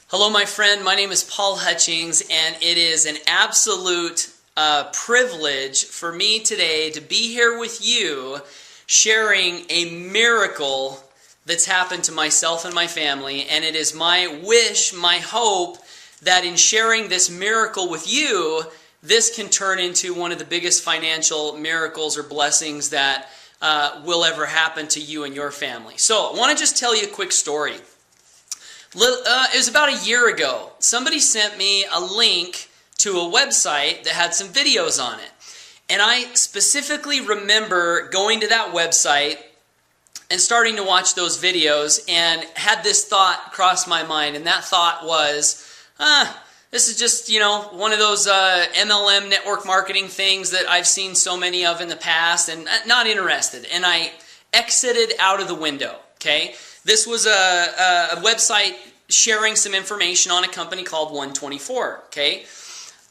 Hello, my friend. My name is Paul Hutchings, and it is an absolute privilege for me today to be here with you sharing a miracle that's happened to myself and my family. And it is my wish, my hope, that in sharing this miracle with you, this can turn into one of the biggest financial miracles or blessings that will ever happen to you and your family. So I want to just tell you a quick story. It was about a year ago. Somebody sent me a link to a website that had some videos on it. And I specifically remember going to that website and starting to watch those videos and had this thought cross my mind. And that thought was, this is just, one of those MLM network marketing things that I've seen so many of in the past and not interested. And I exited out of the window, okay? This was a website sharing some information on a company called ONE24, okay?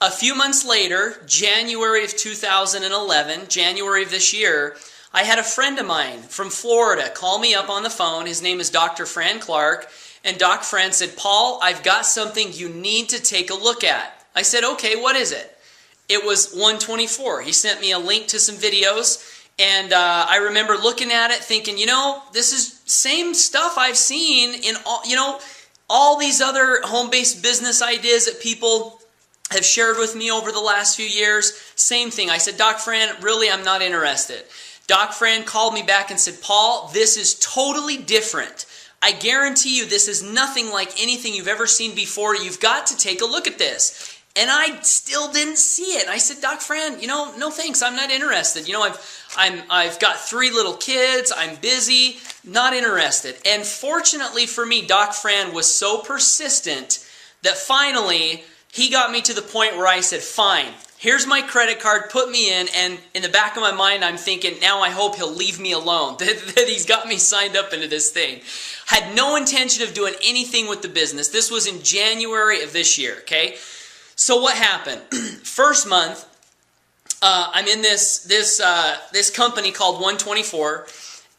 A few months later, January of 2011, January of this year, I had a friend of mine from Florida call me up on the phone. His name is Dr. Fran Clark, and Doc Fran said, "Paul, I've got something you need to take a look at." I said, "Okay, what is it?" It was ONE24. He sent me a link to some videos. And I remember looking at it thinking, this is same stuff I've seen in all these other home-based business ideas that people have shared with me over the last few years. Same thing. I said, "Doc Fran, really, I'm not interested." Doc Fran called me back and said, "Paul, this is totally different. I guarantee you this is nothing like anything you've ever seen before. You've got to take a look at this." And I still didn't see it. I said, "Doc Fran, no thanks. I'm not interested. I've got 3 little kids. I'm busy. Not interested." And fortunately for me, Doc Fran was so persistent that finally he got me to the point where I said, "Fine, here's my credit card. Put me in." And in the back of my mind, I'm thinking, now I hope he'll leave me alone. That he's got me signed up into this thing. Had no intention of doing anything with the business. This was in January of this year. Okay. So what happened? First month, I'm in this company called ONE24,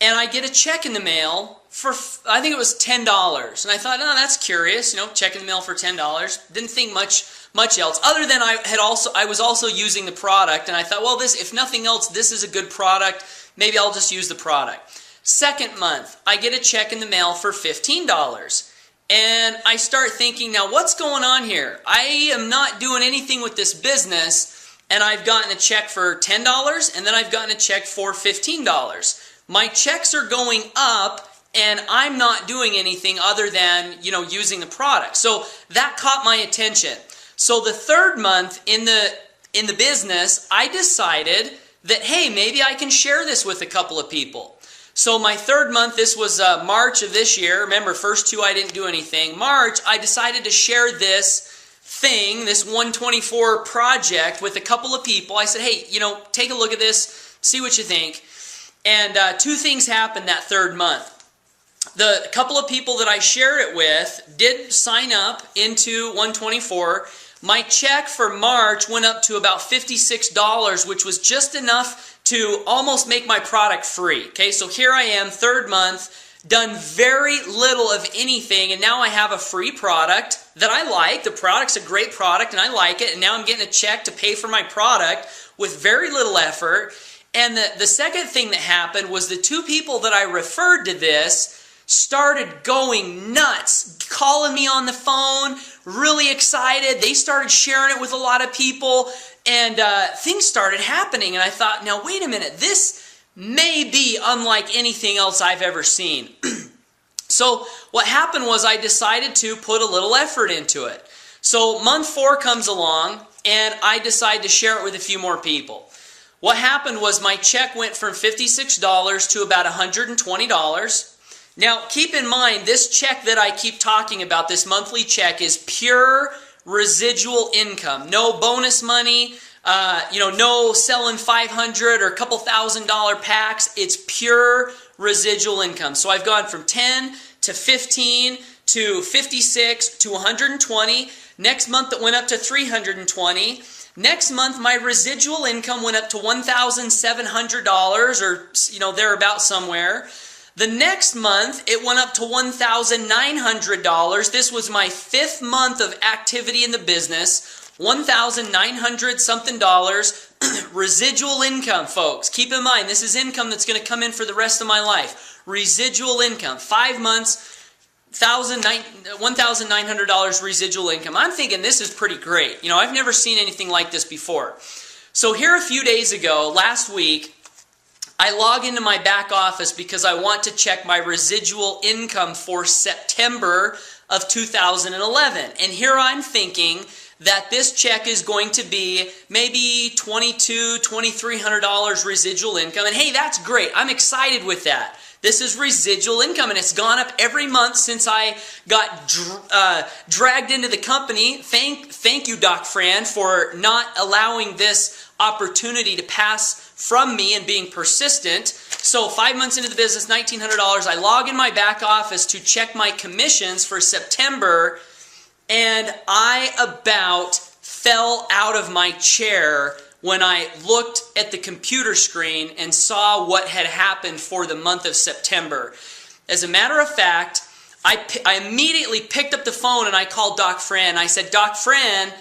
and I get a check in the mail for, I think it was $10. And I thought, oh, that's curious, check in the mail for $10. Didn't think much else, other than I was also using the product, and I thought, well, if nothing else, this is a good product. Maybe I'll just use the product. Second month, I get a check in the mail for $15. And I start thinking, now what's going on here? I am not doing anything with this business, and I've gotten a check for $10, and then I've gotten a check for $15. My checks are going up, and I'm not doing anything other than, using the product. So that caught my attention. So the third month in the business, I decided that, hey, maybe I can share this with a couple of people. So my third month, this was March of this year. Remember, first 2 I didn't do anything. March, I decided to share this thing, this ONE24 project with a couple of people. I said, hey, take a look at this, see what you think. And 2 things happened that third month. The couple of people that I shared it with did sign up into ONE24. My check for March went up to about $56, which was just enough to almost make my product free. Okay, so here I am, third month, done very little of anything, and now I have a free product that I like. The product's a great product, and I like it, and now I'm getting a check to pay for my product with very little effort. And the second thing that happened was the 2 people that I referred to this started going nuts, calling me on the phone, really excited. They started sharing it with a lot of people, and things started happening. And I thought, now wait a minute, this may be unlike anything else I've ever seen. So what happened was I decided to put a little effort into it. So month 4 comes along, and I decide to share it with a few more people. What happened was my check went from $56 to about $120. Now, keep in mind, this check that I keep talking about, this monthly check, is pure residual income. No bonus money, no selling $500 or a couple $1,000 packs. It's pure residual income. So I've gone from 10 to 15 to 56 to 120. Next month it went up to 320. Next month my residual income went up to $1,700 or thereabout somewhere. The next month, it went up to $1,900. This was my 5th month of activity in the business. $1,900 something dollars. Residual income, folks. Keep in mind, this is income that's going to come in for the rest of my life. Residual income. 5 months, $1,900 residual income. I'm thinking this is pretty great. You know, I've never seen anything like this before. So here a few days ago, last week, I log into my back office because I want to check my residual income for September of 2011. And here I'm thinking that this check is going to be maybe $2,200, $2,300 residual income. And hey, that's great. I'm excited with that. This is residual income, and it's gone up every month since I got dragged into the company. Thank you, Doc Fran, for not allowing this opportunity to pass from me and being persistent. So 5 months into the business, $1,900. I log in my back office to check my commissions for September, and I about fell out of my chair when I looked at the computer screen and saw what had happened for the month of September. As a matter of fact, I immediately picked up the phone and I called Doc Fran. I said, Doc Fran,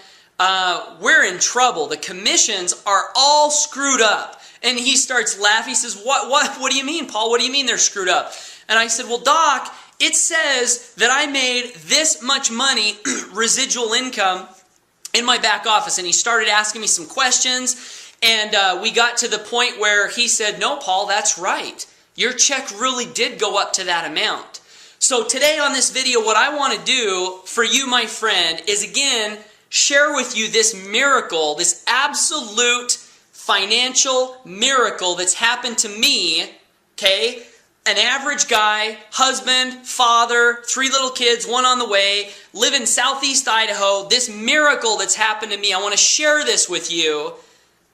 we're in trouble. The commissions are all screwed up. And he starts laughing. He says, what do you mean, Paul? What do you mean they're screwed up? And I said, well, Doc, it says that I made this much money, residual income, in my back office. And he started asking me some questions. And we got to the point where he said, no, Paul, that's right. Your check really did go up to that amount. So today on this video, what I want to do for you, my friend, is again, share with you this miracle, this absolute financial miracle that's happened to me, okay? An average guy, husband, father, 3 little kids, 1 on the way, live in Southeast Idaho. This miracle that's happened to me, I want to share this with you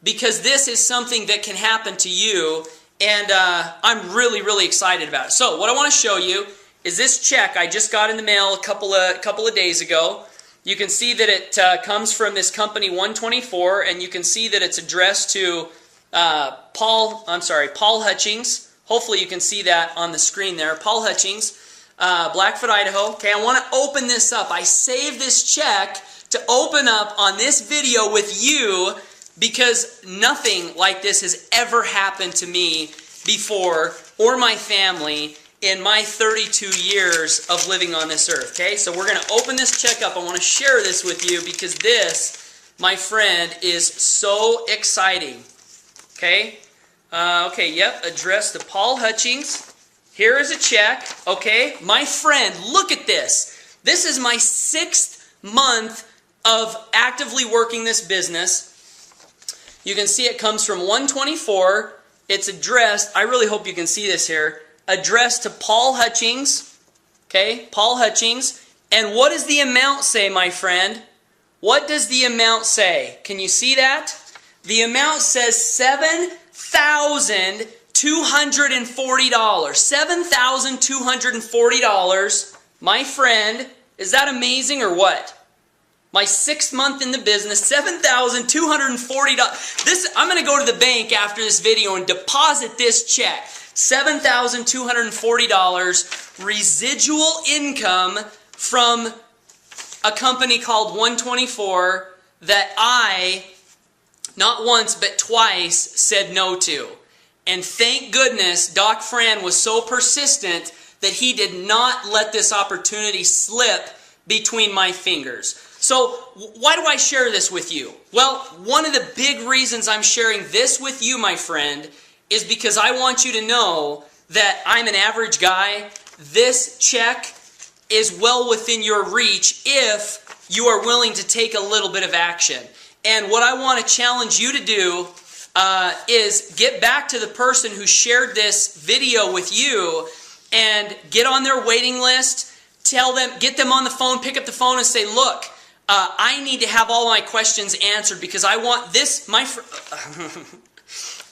because this is something that can happen to you, and I'm really, really excited about it. So what I want to show you is this check I just got in the mail a couple of days ago. You can see that it comes from this company ONE24, and you can see that it's addressed to Paul Hutchings. Hopefully you can see that on the screen there. Paul Hutchings, Blackfoot, Idaho. Okay, I want to open this up. I saved this check to open up on this video with you because nothing like this has ever happened to me before or my family in my 32 years of living on this earth, okay? So we're going to open this check up. I want to share this with you because this, my friend, is so exciting, okay? Addressed to Paul Hutchings. Here is a check, okay? My friend, look at this. This is my 6th month of actively working this business. You can see it comes from ONE24. It's addressed, I really hope you can see this here, addressed to Paul Hutchings, okay, Paul Hutchings. And what does the amount say, my friend? What does the amount say? Can you see that? The amount says $7,240. $7,240. My friend, is that amazing or what? My 6th month in the business, $7,240. I'm going to go to the bank after this video and deposit this check. $7,240 residual income from a company called ONE24 that I, not once but twice, said no to. And thank goodness Doc Fran was so persistent that he did not let this opportunity slip between my fingers. So why do I share this with you? Well, one of the big reasons I'm sharing this with you, my friend, is because I want you to know that I'm an average guy. This check is well within your reach if you are willing to take a little bit of action. And what I want to challenge you to do is get back to the person who shared this video with you and get on their waiting list. Tell them, get them on the phone, pick up the phone and say, look, I need to have all my questions answered because I want this,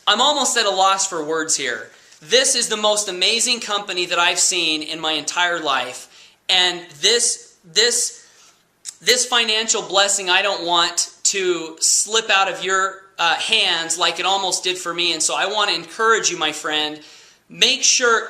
I'm almost at a loss for words here. This is the most amazing company that I've seen in my entire life. And this financial blessing I don't want to slip out of your hands like it almost did for me. And so I want to encourage you, my friend, make sure,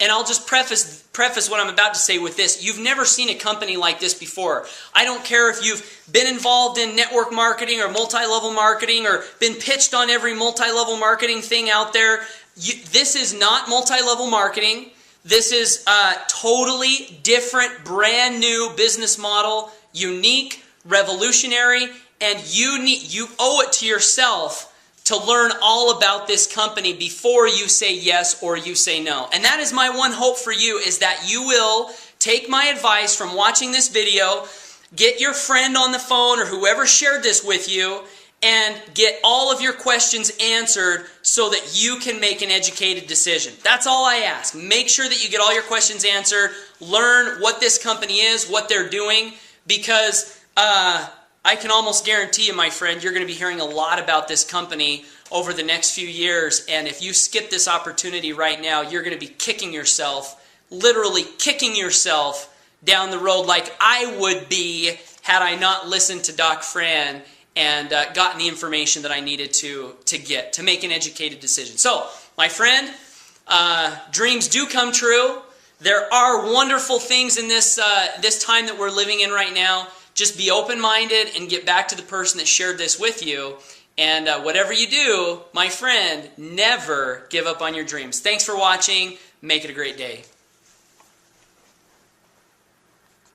And I'll just preface what I'm about to say with this. You've never seen a company like this before. I don't care if you've been involved in network marketing or multi-level marketing or been pitched on every multi-level marketing thing out there. This is not multi-level marketing. This is a totally different, brand new business model, unique, revolutionary, and you owe it to yourself to learn all about this company before you say yes or you say no. And that is my one hope for you, is that you will take my advice from watching this video, get your friend on the phone or whoever shared this with you, and get all of your questions answered so that you can make an educated decision. That's all I ask. Make sure that you get all your questions answered, learn what this company is, what they're doing, because I can almost guarantee you, my friend, you're going to be hearing a lot about this company over the next few years. And if you skip this opportunity right now, you're going to be kicking yourself, literally kicking yourself down the road like I would be had I not listened to Doc Fran and gotten the information that I needed to get to make an educated decision. So, my friend, dreams do come true. There are wonderful things in this time that we're living in right now. Just be open-minded and get back to the person that shared this with you. And whatever you do, my friend, never give up on your dreams. Thanks for watching. Make it a great day.